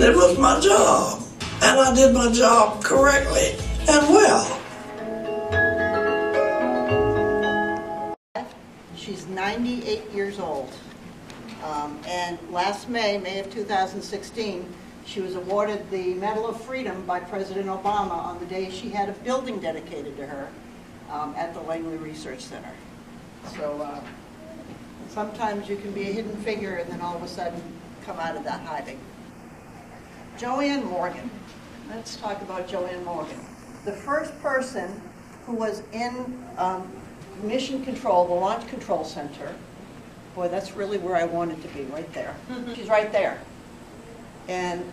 It was my job, and I did my job correctly and well. She's 98 years old, and last May of 2016, she was awarded the Medal of Freedom by President Obama on the day she had a building dedicated to her at the Langley Research Center. So sometimes you can be a hidden figure and then all of a sudden come out of that hiding. Joanne Morgan. Let's talk about Joanne Morgan. The first person who was in mission control, the Launch Control Center. Boy, that's really where I wanted to be, right there. She's right there. And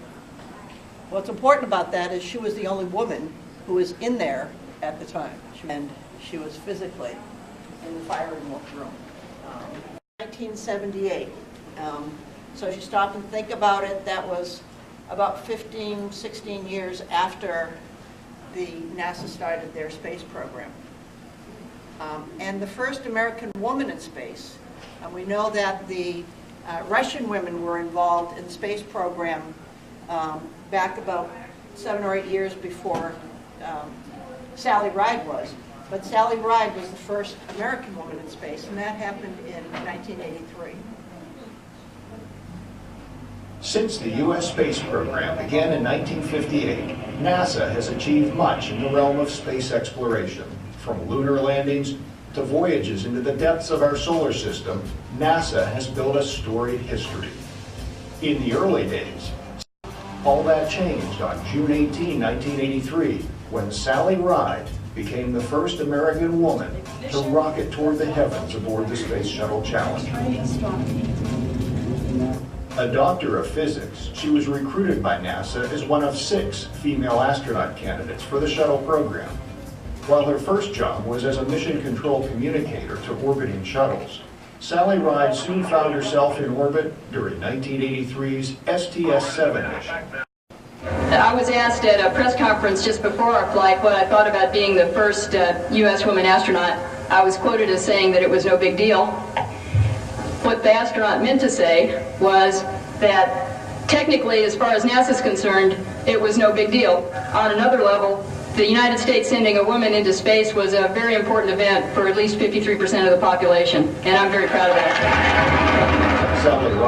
what's important about that is she was the only woman who was in there at the time. And she was physically in the firing room. 1978. So if you stop and think about it, that was about 15, 16 years after the NASA started their space program. And the first American woman in space. And we know that the Russian women were involved in the space program back about 7 or 8 years before Sally Ride was. But Sally Ride was the first American woman in space, and that happened in 1983. Since the U.S. space program began in 1958, NASA has achieved much in the realm of space exploration. From lunar landings to voyages into the depths of our solar system, NASA has built a storied history. In the early days, all that changed on June 18, 1983, when Sally Ride became the first American woman to rocket toward the heavens aboard the Space Shuttle Challenger. A doctor of physics, she was recruited by NASA as one of 6 female astronaut candidates for the shuttle program. While her first job was as a mission control communicator to orbiting shuttles, Sally Ride soon found herself in orbit during 1983's STS-7 mission. I was asked at a press conference just before our flight what I thought about being the first U.S. woman astronaut. I was quoted as saying that it was no big deal. What the astronaut meant to say was that technically, as far as NASA's concerned, it was no big deal. On another level, the United States sending a woman into space was a very important event for at least 53% of the population, and I'm very proud of that.